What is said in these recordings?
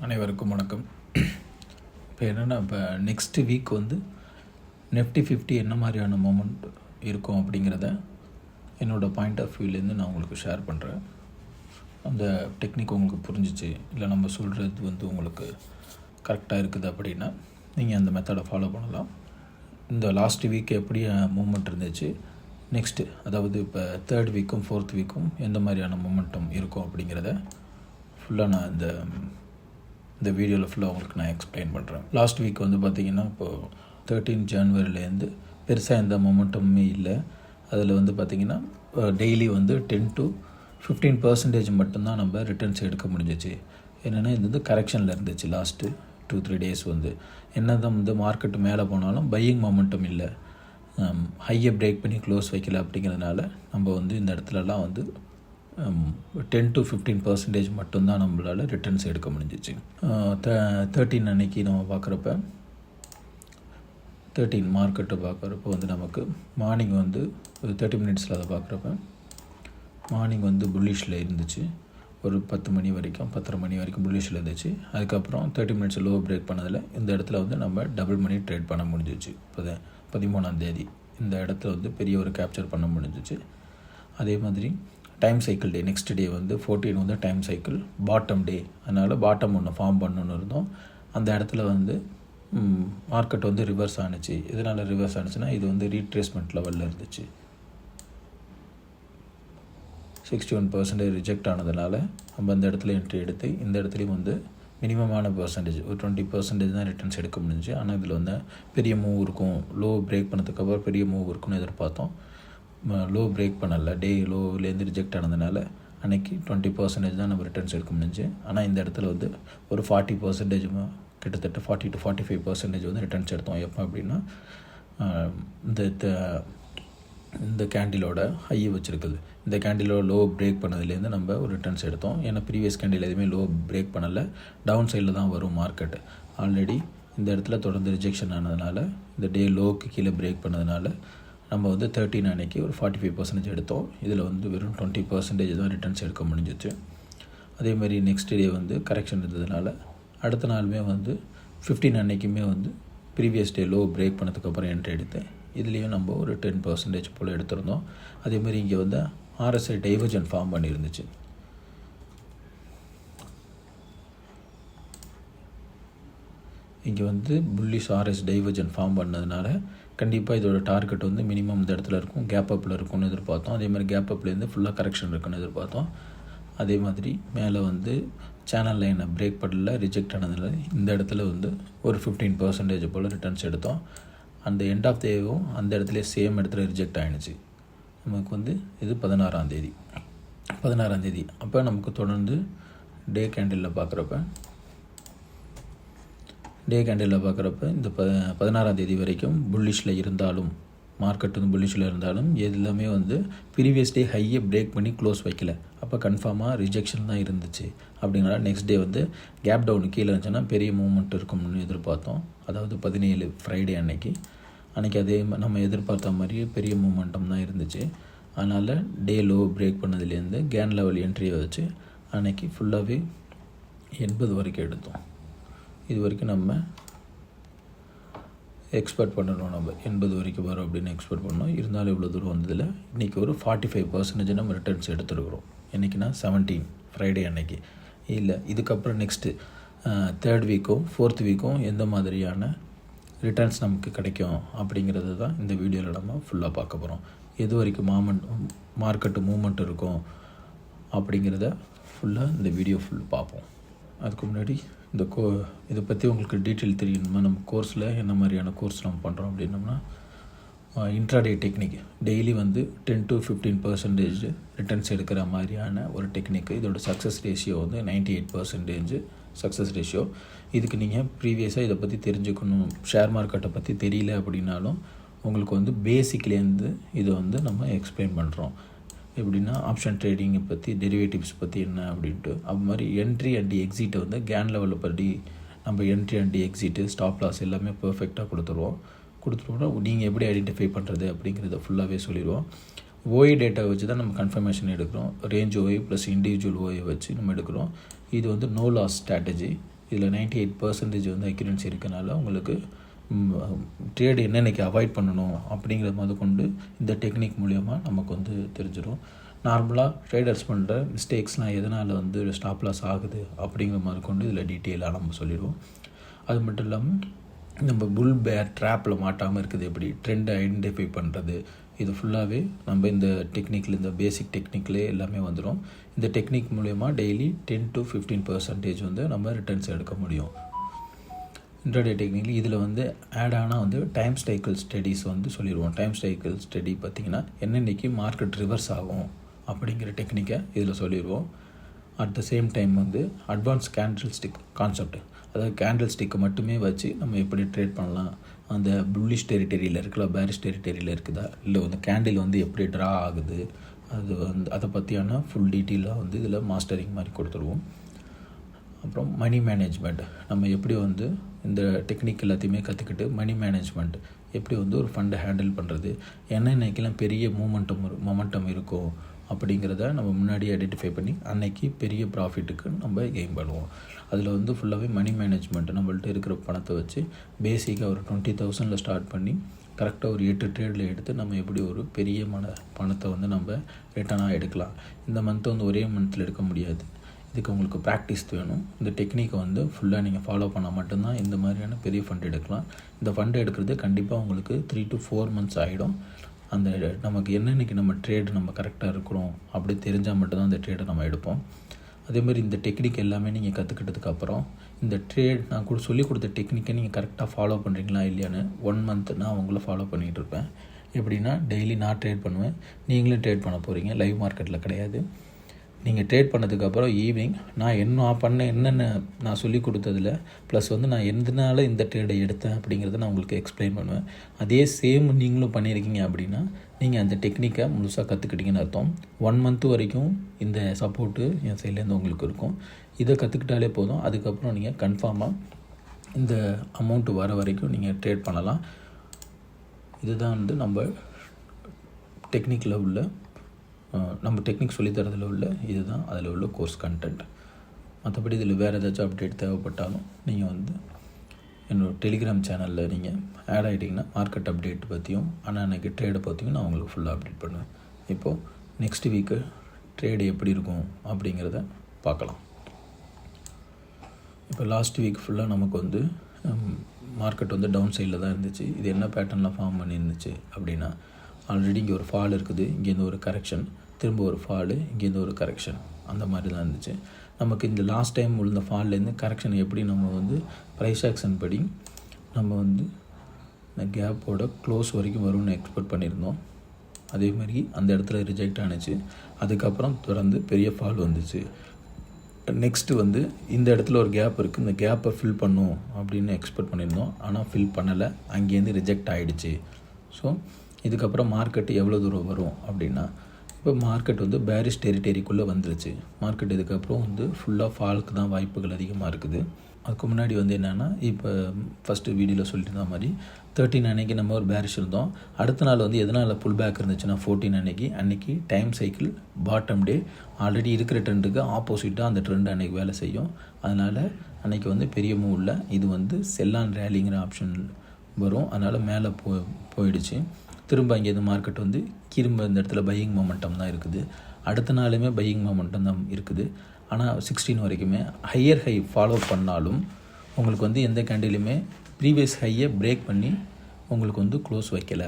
அனைவருக்கும் வணக்கம். இப்போ என்னென்னா, இப்போ நெக்ஸ்ட் வீக் வந்து நிஃப்டி 50 என்ன மாதிரியான மூமெண்ட் இருக்கும் அப்படிங்கிறத என்னோடய பாயிண்ட் ஆஃப் வியூலேருந்து நான் உங்களுக்கு ஷேர் பண்ணுறேன். அந்த டெக்னிக் உங்களுக்கு புரிஞ்சிச்சு, இல்லை நம்ம சொல்கிறது வந்து உங்களுக்கு கரெக்டாக இருக்குது அப்படின்னா நீங்கள் அந்த மெத்தடை ஃபாலோ பண்ணலாம். இந்த லாஸ்ட் வீக் எப்படி மூமெண்ட் இருந்துச்சு, நெக்ஸ்ட்டு அதாவது இப்போ தேர்ட் வீக்கும் ஃபோர்த் வீக்கும் எந்த மாதிரியான மூமெண்டம் இருக்கும் அப்படிங்கிறத ஃபுல்லாக நான் இந்த வீடியோவில் ஃபுல்லாக உங்களுக்கு நான் எக்ஸ்பிளைன் பண்ணுறேன். லாஸ்ட் வீக் வந்து பார்த்திங்கன்னா, இப்போது 13 ஜனவரிலேருந்து பெருசாக எந்த மொமெண்டமுமே இல்லை. அதில் வந்து பார்த்திங்கன்னா டெய்லி வந்து 10 to 15% மட்டும்தான் நம்ம ரிட்டர்ன்ஸ் எடுக்க முடிஞ்சிச்சு. என்னென்னா, இது வந்து கரெக்ஷனில் இருந்துச்சு. லாஸ்ட்டு 2-3 டேஸ் வந்து என்ன தான் வந்து மார்க்கெட்டு மேலே போனாலும் பையிங் மொமெண்டம் இல்லை, ஹையை பிரேக் பண்ணி க்ளோஸ் வைக்கல. அப்படிங்கிறதுனால நம்ம வந்து இந்த இடத்துலலாம் வந்து 10 to 15% மட்டும்தான் நம்மளால் ரிட்டர்ன்ஸ் எடுக்க முடிஞ்சிச்சு. 13 அன்னைக்கு நம்ம பார்க்குறப்ப 13 மார்க்கெட்டை பார்க்குறப்ப வந்து நமக்கு மார்னிங் வந்து ஒரு 30 மினிட்ஸில் அதை பார்க்குறப்ப மார்னிங் வந்து புல்லிஷில் இருந்துச்சு. ஒரு 10 மணி வரைக்கும் 10:30 மணி வரைக்கும் புல்லிஷில் இருந்துச்சு. அதுக்கப்புறம் 30 மினிட்ஸ் லோ பிரேக் பண்ணதில் இந்த இடத்துல வந்து நம்ம டபுள் மணி ட்ரேட் பண்ண முடிஞ்சிச்சு. 13ஆம் தேதி இந்த இடத்துல வந்து பெரிய ஒரு கேப்சர் பண்ண முடிஞ்சிச்சு. அதே மாதிரி டைம் சைக்கிள் டே, நெக்ஸ்ட் டே வந்து 14 வந்து டைம் சைக்கிள் பாட்டம் டே. அதனால் பாட்டம் ஒன்று ஃபார்ம் பண்ணணுன்னு இருந்தோம். அந்த இடத்துல வந்து மார்க்கெட் வந்து ரிவர்ஸ் ஆணுச்சு. எதனால் ரிவர்ஸ் ஆணுச்சுன்னா, இது வந்து ரீட்ரேஸ்மெண்ட் லெவலில் இருந்துச்சு. 61% ரிஜெக்ட் ஆனதுனால நம்ம அந்த இடத்துல என்ட்ரி எடுத்து இந்த இடத்துலையும் வந்து மினிமமான பர்சன்டேஜ் ஒரு 20% தான் ரிட்டர்ன்ஸ் எடுக்க முடிஞ்சிச்சு. ஆனால் இதில் வந்து பெரிய மூவ் இருக்கும், லோ பிரேக் பண்ணதுக்கப்புறம் பெரிய மூவ் இருக்குன்னு எதிர்பார்த்தோம். லோ பிரேக் பண்ணலை, டே லோவிலேருந்து ரிஜெக்ட் ஆனதுனால அன்றைக்கி 20% தான் நம்ம ரிட்டர்ன்ஸ் எடுக்க முடிஞ்சு. ஆனால் இந்த இடத்துல வந்து ஒரு 40% கிட்டத்தட்ட 40 to 45% வந்து ரிட்டர்ன்ஸ் எடுத்தோம். எப்போ அப்படின்னா, இந்த கேண்டிலோட ஹையை வச்சுருக்குது, இந்த கேண்டிலோட லோ பிரேக் பண்ணதுலேருந்து நம்ம ஒரு ரிட்டர்ன்ஸ் எடுத்தோம். ஏன்னா ப்ரீவியஸ் கேண்டில் எதுவுமே லோ பிரேக் பண்ணலை, டவுன் சைடில் தான் வரும் மார்க்கெட்டு. ஆல்ரெடி இந்த இடத்துல தொடர்ந்து ரிஜெக்ஷன் ஆனதுனால, இந்த டே லோவுக்கு கீழே பிரேக் பண்ணதுனால நம்ம வந்து 13 அன்னைக்கு ஒரு 45% எடுத்தோம். இதில் வந்து வெறும் 20% தான் ரிட்டர்ன்ஸ் எடுக்க முடிஞ்சிச்சு. அதேமாதிரி நெக்ஸ்ட் டே வந்து கரெக்ஷன் இருந்ததுனால அடுத்த நாளுமே வந்து 15 அன்னைக்குமே வந்து ப்ரீவியஸ் டே லோ பிரேக் பண்ணதுக்கப்புறம் என்ட்ரி எடுத்தேன். இதுலேயும் நம்ம ஒரு 10% போல் எடுத்திருந்தோம். அதேமாதிரி இங்கே வந்து RSI டைவர்ஜன் ஃபார்ம் பண்ணியிருந்துச்சு. இங்கே வந்து புல்லிஷ் RSI டைவர்ஜன் ஃபார்ம் பண்ணதுனால கண்டிப்பாக இதோட டார்கெட் வந்து மினிமம் இந்த இடத்துல இருக்கும், கேப் அப்பில் இருக்கும்னு எதிர்பார்த்தோம். அதே மாதிரி கேப் அப்லேருந்து ஃபுல்லாக கரெக்ஷன் இருக்குன்னு எதிர்பார்த்தோம். அதே மாதிரி மேலே வந்து சேனல் லைனை பிரேக் பண்ணல, ரிஜெக்ட் ஆனதில் இந்த இடத்துல வந்து ஒரு 15% போல் ரிட்டர்ன்ஸ் எடுத்தோம். அந்த எண்ட் ஆஃப் டேவும் அந்த இடத்துல சேம் இடத்துல ரிஜெக்ட் ஆகிடுச்சு. நமக்கு வந்து இது 16ஆம் தேதி. அப்போ நமக்கு தொடர்ந்து டே கேண்டிலில் பார்க்குறப்ப இந்த 16ஆம் தேதி வரைக்கும் புல்லிஷில் இருந்தாலும், மார்க்கெட் வந்து புல்லிஷில் இருந்தாலும் எல்லாமே வந்து ப்ரீவியஸ் டே ஹையை பிரேக் பண்ணி க்ளோஸ் வைக்கல. அப்போ கன்ஃபார்மாக ரிஜெக்ஷன் தான் இருந்துச்சு. அப்படிங்கிறனால நெக்ஸ்ட் டே வந்து கேப் டவுனு கீழே இருந்துச்சுன்னா பெரிய மூவ்மெண்ட் இருக்கும்னு எதிர்பார்த்தோம். அதாவது 17 ஃப்ரைடே அன்னைக்கு அதே நம்ம எதிர்பார்த்த மாதிரியே பெரிய மூவ்மெண்டம் தான் இருந்துச்சு. அதனால் டே லோ பிரேக் பண்ணதுலேருந்து கேன் லெவல் என்ட்ரியை வச்சு அன்னைக்கு ஃபுல்லாகவே 80 வரைக்கும் எடுத்தோம். இது வரைக்கும் நம்ம எக்ஸ்பெக்ட் பண்ணணும், நம்ம 80 வரைக்கும் வரும் அப்படின்னு எக்ஸ்பெக்ட் பண்ணோம். இருந்தாலும் இவ்வளோ தூரம் வந்ததில் இன்றைக்கி ஒரு 45% நம்ம ரிட்டர்ன்ஸ் எடுத்துருக்குறோம். என்றைக்குன்னா 17 ஃப்ரைடே அன்னைக்கு. இல்லை, இதுக்கப்புறம் நெக்ஸ்ட்டு தேர்ட் வீக்கும் ஃபோர்த் வீக்கும் எந்த மாதிரியான ரிட்டர்ன்ஸ் நமக்கு கிடைக்கும் அப்படிங்கிறது தான் இந்த வீடியோவில் நம்ம ஃபுல்லாக பார்க்க போகிறோம். எது வரைக்கும் மார்க்கெட்டு மூமெண்ட் இருக்கும் அப்படிங்கிறத ஃபுல்லாக இந்த வீடியோ பார்ப்போம். அதுக்கு முன்னாடி இதை பற்றி உங்களுக்கு டீட்டெயில் தெரியணுமா, நம்ம கோர்ஸில் என்ன மாதிரியான கோர்ஸ் நம்ம பண்ணுறோம் அப்படின்னோம்னா, இன்ட்ராடே டெக்னிக் டெய்லி வந்து 10 to 15% ரிட்டர்ன்ஸ் எடுக்கிற மாதிரியான ஒரு டெக்னிக்கு. இதோட சக்ஸஸ் ரேஷியோ வந்து 98% சக்ஸஸ் ரேஷியோ. இதுக்கு நீங்கள் ப்ரீவியஸாக இதை பற்றி தெரிஞ்சுக்கணும், ஷேர் மார்க்கெட்டை பற்றி தெரியல அப்படின்னாலும் உங்களுக்கு வந்து பேசிக்லேருந்து இதை வந்து நம்ம எக்ஸ்பிளைன் பண்ணுறோம். எப்படின்னா, ஆப்ஷன் ட்ரேடிங்கை பற்றி, டெரிவேட்டிவ்ஸ் பற்றி என்ன அப்படின்ட்டு. அது மாதிரி என்ட்ரி அண்ட் எக்ஸிட்டை வந்து கேன் லெவலில் படி நம்ம entry and exit, stop loss எல்லாமே பர்ஃபெக்டாக கொடுத்துருவோம்னா நீங்கள் எப்படி ஐடென்டிஃபை பண்ணுறது அப்படிங்கிறத ஃபுல்லாகவே சொல்லிடுவோம். ஓஏ டேட்டா வச்சு தான் நம்ம கன்ஃபர்மேஷன் எடுக்கிறோம். Range OA plus individual OA வச்சு நம்ம எடுக்கிறோம். இது வந்து நோ லாஸ் ஸ்ட்ராட்டஜி. இதில் 98% வந்து அக்யூரன்சி இருக்கனால உங்களுக்கு ட்ரேடு என்னென்னைக்கு அவாய்ட் பண்ணணும் அப்படிங்கிறத முதற்கொண்டு இந்த டெக்னிக் மூலயமா நமக்கு வந்து தெரிஞ்சிடும். நார்மலாக ட்ரேடர்ஸ் பண்ணுற மிஸ்டேக்ஸ்லாம் எதனால் வந்து ஸ்டாப் லாஸ் ஆகுது அப்படிங்கிற முதற்கொண்டு இதில் டீட்டெயிலாக நம்ம சொல்லிடுவோம். அது மட்டும் இல்லாமல் நம்ம புல் பேர் ட்ராப்பில் மாட்டாமல் இருக்குது எப்படி, ட்ரெண்டை ஐடென்டிஃபை பண்ணுறது, இது ஃபுல்லாகவே நம்ம இந்த டெக்னிக்கில், இந்த பேசிக் டெக்னிக்லேயே எல்லாமே வந்துடும். இந்த டெக்னிக் மூலயமா டெய்லி 10 to 15% வந்து நம்ம ரிட்டர்ன்ஸ் எடுக்க முடியும். இன்ட்ராடே டெக்னிக்கில் இதில் வந்து ஆட் ஆனால் வந்து டைம் சைக்கிள் ஸ்டடீஸ் வந்து சொல்லிடுவோம். டைம் சைக்கிள் ஸ்டடி பார்த்திங்கன்னா என்னென்னைக்கு மார்க்கெட் ரிவர்ஸ் ஆகும் அப்படிங்கிற டெக்னிக்கை இதில் சொல்லிடுவோம். அட் த சேம் டைம் வந்து அட்வான்ஸ் கேண்டில் ஸ்டிக் கான்செப்ட், அதாவது கேண்டில் ஸ்டிக்கை மட்டுமே வச்சு நம்ம எப்படி ட்ரேட் பண்ணலாம், அந்த புல்லிஷ் டெரிட்டரியில் இருக்குல்ல, பேரிஷ் டெரிட்டரியில் இருக்குதா, இல்லை வந்து கேண்டில் வந்து எப்படி ட்ரா ஆகுது, அது வந்து அதை பற்றியான ஃபுல் டீட்டெயிலாக வந்து இதில் மாஸ்டரிங் மாதிரி கொடுத்துருவோம். அப்புறம் மணி மேனேஜ்மெண்ட், நம்ம எப்படி வந்து இந்த டெக்னிக் எல்லாத்தையுமே கற்றுக்கிட்டு மணி மேனேஜ்மெண்ட் எப்படி வந்து ஒரு ஃபண்டை ஹேண்டில் பண்ணுறது, என்னென்னைக்கெல்லாம் பெரிய மொமெண்டம் இருக்கும் அப்படிங்கிறத நம்ம முன்னாடி ஐடென்டிஃபை பண்ணி அன்னைக்கு பெரிய ப்ராஃபிட்டுக்கு நம்ம எய்ம் பண்ணுவோம். அதில் வந்து ஃபுல்லாகவே மணி மேனேஜ்மெண்ட், நம்மள்ட்ட இருக்கிற பணத்தை வச்சு பேசிக்காக ஒரு 20,000 ஸ்டார்ட் பண்ணி கரெக்டாக ஒரு 8 ட்ரேடில் எடுத்து நம்ம எப்படி ஒரு பெரிய பணத்தை வந்து நம்ம ரிட்டர்னாக எடுக்கலாம். இந்த மந்த்தை வந்து ஒரே மந்தில் எடுக்க முடியாது, இதுக்கு உங்களுக்கு ப்ராக்டிஸ் வேணும். இந்த டெக்னிக்கை வந்து ஃபுல்லாக நீங்கள் ஃபாலோ பண்ணால் மட்டும்தான் இந்த மாதிரியான பெரிய ஃபண்ட் எடுக்கலாம். இந்த ஃபண்டு எடுக்கிறது கண்டிப்பாக உங்களுக்கு 3 to 4 months ஆகிடும். அந்த நமக்கு என்னென்னைக்கு நம்ம ட்ரேடு நம்ம கரெக்டாக இருக்கிறோம் அப்படி தெரிஞ்சால் மட்டும்தான் அந்த ட்ரேடை நம்ம எடுப்போம். அதேமாதிரி இந்த டெக்னிக் எல்லாமே நீங்கள் கற்றுக்கிட்டதுக்கப்புறம் இந்த ட்ரேட் நான் சொல்லிக் கொடுத்த டெக்னிக்கை நீங்கள் கரெக்டாக ஃபாலோ பண்ணுறீங்களா இல்லையான்னு 1 month நான் உங்களை ஃபாலோ பண்ணிகிட்டு இருப்பேன். எப்படின்னா டெய்லி நான் ட்ரேட் பண்ணுவேன், நீங்களும் ட்ரேட் பண்ண போகிறீங்க, லைவ் மார்க்கெட்டில் கிடையாது. நீங்கள் ட்ரேட் பண்ணதுக்கப்புறம் ஈவினிங் நான் பண்ண என்னென்ன நான் சொல்லி கொடுத்ததில் ப்ளஸ் வந்து நான் எதனால இந்த ட்ரேடை எடுத்தேன் அப்படிங்கிறத நான் உங்களுக்கு எக்ஸ்பிளைன் பண்ணுவேன். அதே சேம் நீங்களும் பண்ணியிருக்கீங்க அப்படின்னா நீங்கள் அந்த டெக்னிக்கை முழுசாக கற்றுக்கிட்டீங்கன்னு அர்த்தம். 1 month வரைக்கும் இந்த சப்போர்ட்டு என் சைட்லேருந்து உங்களுக்கு இருக்கும். இதை கற்றுக்கிட்டாலே போதும். அதுக்கப்புறம் நீங்கள் கன்ஃபார்மாக இந்த அமௌண்ட்டு வர வரைக்கும் நீங்கள் ட்ரேட் பண்ணலாம். இதுதான் வந்து நம்ம டெக்னிக்கில் உள்ள நம்ம டெக்னிக் சொல்லித்தரதில் உள்ள இதுதான் அதில் உள்ள கோர்ஸ் கண்டென்ட். மற்றபடி இதில் வேறு ஏதாச்சும் அப்டேட் தேவைப்பட்டாலும் நீங்கள் வந்து என்னோடய டெலிகிராம் சேனலில் நீங்கள் ஆட் ஆகிட்டிங்கன்னா மார்க்கெட் அப்டேட் பற்றியும் அன்னைக்கு ட்ரேடை பற்றியும் நான் உங்களுக்கு ஃபுல்லாக அப்டேட் பண்ணுவேன். இப்போது நெக்ஸ்ட் வீக்கு ட்ரேடு எப்படி இருக்கும் அப்படிங்கிறத பார்க்கலாம். இப்போ லாஸ்ட் வீக் ஃபுல்லாக நமக்கு வந்து மார்க்கெட் வந்து டவுன் சைடில் தான் இருந்துச்சு. இது என்ன பேட்டர்னில் ஃபார்ம் பண்ணியிருந்துச்சு அப்படின்னா, ஆல்ரெடி இங்கே ஒரு ஃபால் இருக்குது, இங்கேருந்து ஒரு கரெக்ஷன், திரும்ப ஒரு ஃபாலு, இங்கேருந்து ஒரு கரெக்ஷன், அந்த மாதிரி தான் இருந்துச்சு. நமக்கு இந்த லாஸ்ட் டைம் உள்ள ஃபால்லேருந்து கரெக்ஷன் எப்படி நம்ம வந்து ப்ரைஸ் ஆக்ஷன் படி நம்ம வந்து இந்த கேப்போட க்ளோஸ் வரைக்கும் வரும்னு எக்ஸ்பெக்ட் பண்ணியிருந்தோம். அதே மாதிரி அந்த இடத்துல ரிஜெக்ட் ஆனிச்சு. அதுக்கப்புறம் தொடர்ந்து பெரிய ஃபால் வந்துச்சு. நெக்ஸ்ட்டு வந்து இந்த இடத்துல ஒரு கேப் இருக்குது, இந்த கேப்பை ஃபில் பண்ணும் அப்படின்னு எக்ஸ்பெக்ட் பண்ணியிருந்தோம். ஆனால் ஃபில் பண்ணலை, அங்கேருந்து ரிஜெக்ட் ஆகிடுச்சு. ஸோ இதுக்கப்புறம் மார்க்கெட்டு எவ்வளோ தூரம் வரும் அப்படின்னா, இப்போ மார்க்கெட் வந்து பேரிஷ் டெரிட்டரிக்குள்ளே வந்துருச்சு. மார்க்கெட் இதுக்கப்புறம் வந்து ஃபுல்லாக ஃபாலுக்கு தான் வாய்ப்புகள் அதிகமாக இருக்குது. அதுக்கு முன்னாடி வந்து என்னென்னா, இப்போ ஃபஸ்ட்டு வீடியோவில் சொல்லியிருந்த மாதிரி 13 அன்னைக்கு நம்ம ஒரு பேரிஷ் இருந்தோம். அடுத்த நாள் வந்து எதனால் புல் பேக் இருந்துச்சுன்னா 14 அன்னைக்கு டைம் சைக்கிள் பாட்டம் டே, ஆல்ரெடி இருக்கிற ட்ரெண்டுக்கு ஆப்போசிட்டாக அந்த ட்ரெண்ட் அன்றைக்கி வேலை செய்யும். அதனால் அன்றைக்கி வந்து பெரிய மூவ் இல்லை, இது வந்து செல் ஆன் ரேலிங்கிற ஆப்ஷன் வரும். அதனால் மேலே போயிடுச்சு. திரும்ப இங்கேருந்து மார்க்கெட் வந்து திரும்ப இந்த இடத்துல பையிங் மொமெண்டம் தான் இருக்குது. அடுத்த நாளுமே பையிங் மொமெண்டம் தான் இருக்குது. ஆனால் 16 வரைக்குமே ஹையர் ஹை ஃபாலோ பண்ணாலும் உங்களுக்கு வந்து எந்த கேண்டிலுமே ப்ரீவியஸ் ஹையை பிரேக் பண்ணி உங்களுக்கு வந்து க்ளோஸ் வைக்கலை.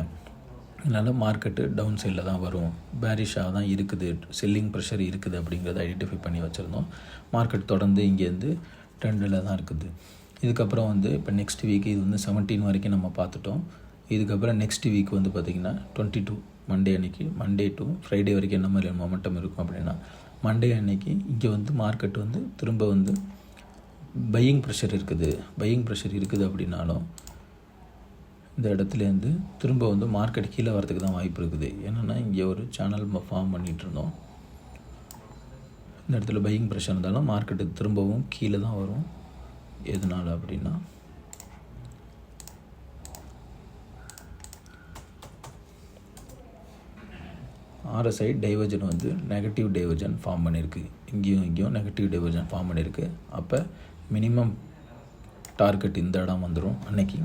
அதனால் மார்க்கெட்டு டவுன் சைடில் தான் வரும், பேரிஷாக தான் இருக்குது, செல்லிங் ப்ரெஷர் இருக்குது அப்படிங்கிறத ஐடென்டிஃபை பண்ணி வச்சுருந்தோம். மார்க்கெட் தொடர்ந்து இங்கேருந்து ட்ரெண்டில் தான் இருக்குது. இதுக்கப்புறம் வந்து இப்போ நெக்ஸ்ட் வீக்கு இது வந்து 17 வரைக்கும் நம்ம பார்த்துட்டோம். இதுக்கப்புறம் நெக்ஸ்ட் வீக் வந்து பார்த்திங்கன்னா 22 மண்டே அன்றைக்கி, மண்டே டு ஃப்ரைடே வரைக்கும் என்ன மாதிரி மொமெண்டம் இருக்கும் அப்படின்னா, மண்டே அன்னைக்கு இங்கே வந்து மார்க்கெட் வந்து திரும்ப வந்து பையிங் ப்ரெஷர் இருக்குது அப்படின்னாலும் இந்த இடத்துலேருந்து திரும்ப வந்து மார்க்கெட் கீழே வரதுக்கு தான் வாய்ப்பு இருக்குது. என்னென்னா இங்கே ஒரு சேனல் ஃபார்ம் பண்ணிகிட்டு இருந்தோம். இந்த இடத்துல பையிங் ப்ரெஷர் இருந்தாலும் மார்க்கெட்டு திரும்பவும் கீழே தான் வரும். எதனால் அப்படின்னா, RSI டைவர்ஜன் வந்து நெகட்டிவ் டைவர்ஜன் ஃபார்ம் பண்ணியிருக்கு. இங்கேயும் நெகட்டிவ் டைவர்ஜன் ஃபார்ம் பண்ணியிருக்கு. அப்போ மினிமம் டார்கெட் இந்த இடம் வந்துடும் அன்னைக்கு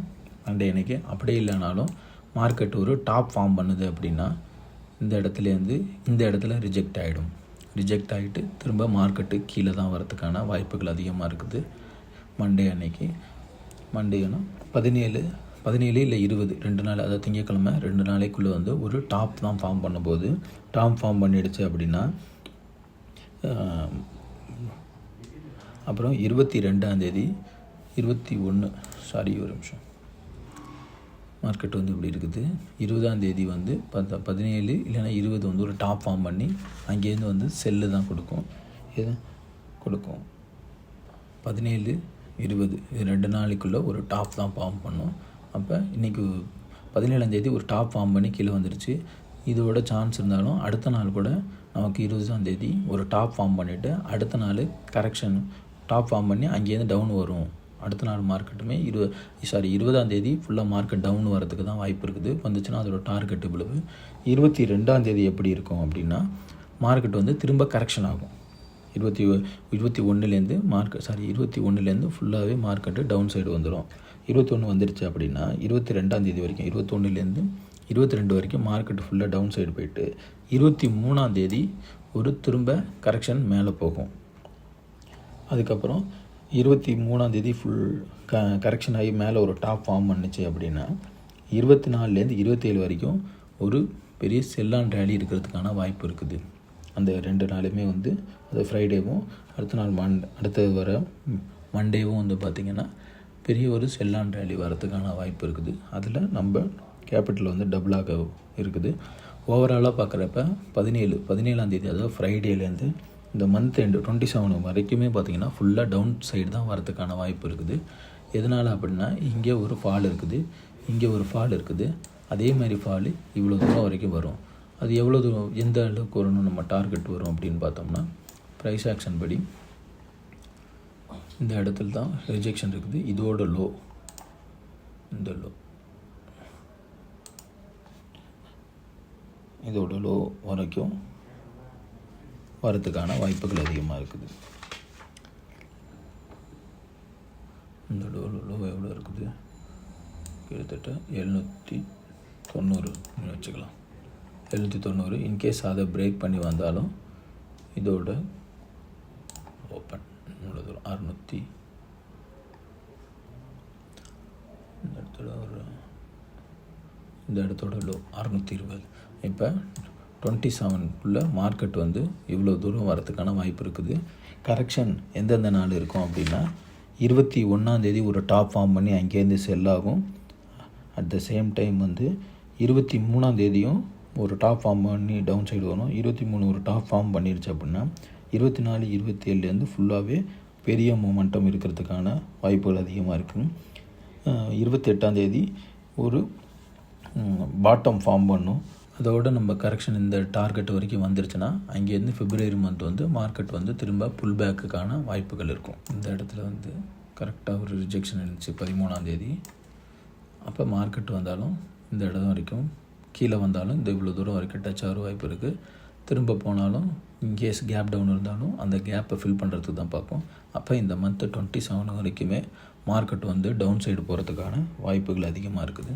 மண்டே அன்னைக்கு. அப்படியே இல்லைனாலும் மார்க்கெட் ஒரு டாப் ஃபார்ம் பண்ணுது அப்படின்னா இந்த இடத்துலேருந்து இந்த இடத்துல ரிஜெக்ட் ஆகிடும். ரிஜெக்ட் ஆகிட்டு திரும்ப மார்க்கெட்டு கீழே தான் வரதுக்கான வாய்ப்புகள் அதிகமாக இருக்குது மண்டே அன்னைக்கு. மண்டேனா 17 இல்லை 20 2 நாள், அதாவது திங்கட்கிழமை 2 நாளைக்குள்ளே வந்து ஒரு டாப் தான் ஃபார்ம் பண்ணும்போது டாப் ஃபார்ம் பண்ணிடுச்சு அப்படின்னா அப்புறம் 22 21 ஒரு நிமிஷம் மார்க்கெட் வந்து இப்படி இருக்குது. 20 வந்து 17 இல்லைன்னா 20 வந்து ஒரு டாப் ஃபார்ம் பண்ணி அங்கேருந்து வந்து செல்லு தான் கொடுக்கும். எது கொடுக்கும் 17 20 இது 2 நாளைக்குள்ளே ஒரு டாப் தான் ஃபார்ம் பண்ணும். அப்போ இன்றைக்கி 17 ஒரு டாப் ஃபார்ம் பண்ணி கீழே வந்துடுச்சு. இதோட சான்ஸ் இருந்தாலும் அடுத்த நாள் கூட நமக்கு 20 ஒரு டாப் ஃபார்ம் பண்ணிவிட்டு அடுத்த நாள் கரெக்ஷன் டாப் ஃபார்ம் பண்ணி அங்கேருந்து டவுன் வரும். அடுத்த நாள் மார்க்கெட்டுமே 20 ஃபுல்லாக மார்க்கெட் டவுன் வரதுக்கு தான் வாய்ப்பு இருக்குது. வந்துச்சுன்னா அதோட டார்கெட் இவ்வளவு. 22 எப்படி இருக்கும் அப்படின்னா மார்க்கெட் வந்து திரும்ப கரெக்ஷன் ஆகும். 21 ஃபுல்லாகவே மார்க்கெட்டு டவுன் சைடு வந்துடும். 21 வந்துடுச்சு அப்படின்னா 22 வரைக்கும் 21 22 வரைக்கும் மார்க்கெட்டு ஃபுல்லாக டவுன் சைடு போயிட்டு 23 ஒரு திரும்ப கரெக்ஷன் மேலே போகும். அதுக்கப்புறம் 23 ஃபுல் கரெக்ஷன் ஆகி மேலே ஒரு டாப் ஃபார்ம் பண்ணுச்சு அப்படின்னா 24 27 வரைக்கும் ஒரு பெரிய செல்லான் ரேலி இருக்கிறதுக்கான வாய்ப்பு இருக்குது. அந்த 2 நாளுமே வந்து அது ஃப்ரைடேவும் அடுத்த நாள் அடுத்தது வர மண்டேவும் வந்து பார்த்திங்கன்னா பெரிய ஒரு செல்லான் ரேலி வரதுக்கான வாய்ப்பு இருக்குது. அதில் நம்ம கேபிட்டல் வந்து டபுளாக இருக்குது. ஓவராலாக பார்க்குறப்ப 17 அதாவது ஃப்ரைடேலேருந்து இந்த மந்த் எண்டு 27 வரைக்குமே பார்த்திங்கன்னா ஃபுல்லாக டவுன் சைடு தான் வரதுக்கான வாய்ப்பு இருக்குது. எதனால் அப்படின்னா இங்கே ஒரு ஃபால் இருக்குது, இங்கே ஒரு ஃபால் இருக்குது. அதே மாதிரி ஃபால் இவ்வளோ தூரம் வரைக்கும் வரும். அது எவ்வளோ தூரம் எந்த அளவுக்கு வரணும் நம்ம டார்கெட் வரும் அப்படின்னு பார்த்தோம்னா ப்ரைஸ் ஆக்ஷன் படி இந்த இடத்துல தான் ரிஜெக்ஷன் இருக்குது. இதோட லோ இதோட லோ வரைக்கும் வரதுக்கான வாய்ப்புகள் அதிகமாக இருக்குது. இந்த லோ எவ்வளோ இருக்குது? கிட்டத்தட்ட 790 வச்சுக்கலாம். 790 இன்கேஸ் அதை பிரேக் பண்ணி வந்தாலும் இதோட ஓப்பன் இவ்வளோ தூரம் 600 இந்த இடத்தோட லோ 620. இப்போ 27 மார்க்கெட் வந்து இவ்வளோ தூரம் வரதுக்கான வாய்ப்பு இருக்குது. கரெக்ஷன் எந்தெந்த நாள் இருக்கும் அப்படின்னா 21 ஒரு டாப் ஃபார்ம் பண்ணி அங்கேருந்து செல் ஆகும். அட் த சேம் டைம் வந்து 23 ஒரு டாப் ஃபார்ம் பண்ணி டவுன் சைடு வரும். 23 ஒரு டாப் ஃபார்ம் பண்ணிருச்சு அப்படின்னா 24 27 ஃபுல்லாகவே பெரிய மூமெண்டம் இருக்கிறதுக்கான வாய்ப்புகள் அதிகமாக இருக்குது. 28 ஒரு பாட்டம் ஃபார்ம் பண்ணும். அதோடு நம்ம கரெக்ஷன் இந்த டார்கெட் வரைக்கும் வந்துருச்சுன்னா அங்கேருந்து பிப்ரவரி மந்த் வந்து மார்க்கெட் வந்து திரும்ப புல் பேக்குக்கான வாய்ப்புகள் இருக்கும். இந்த இடத்துல வந்து கரெக்டாக ஒரு ரிஜெக்ஷன் இருந்துச்சு 13 அப்போ மார்க்கெட் வந்தாலும் இந்த இடம் வரைக்கும் கீழே வந்தாலும் இந்த இவ்வளோ தூரம் வரைக்கும் டச் ஆகிற வாய்ப்பு இருக்குது. திரும்ப போனாலும் இன்கேஸ் கேப் டவுன் இருந்தாலும் அந்த கேப்பை ஃபில் பண்ணுறதுக்கு தான் பார்ப்போம். அப்போ இந்த மந்த்து 27 வரைக்குமே மார்க்கெட் வந்து டவுன் சைடு போகிறதுக்கான வாய்ப்புகள் அதிகமாக இருக்குது.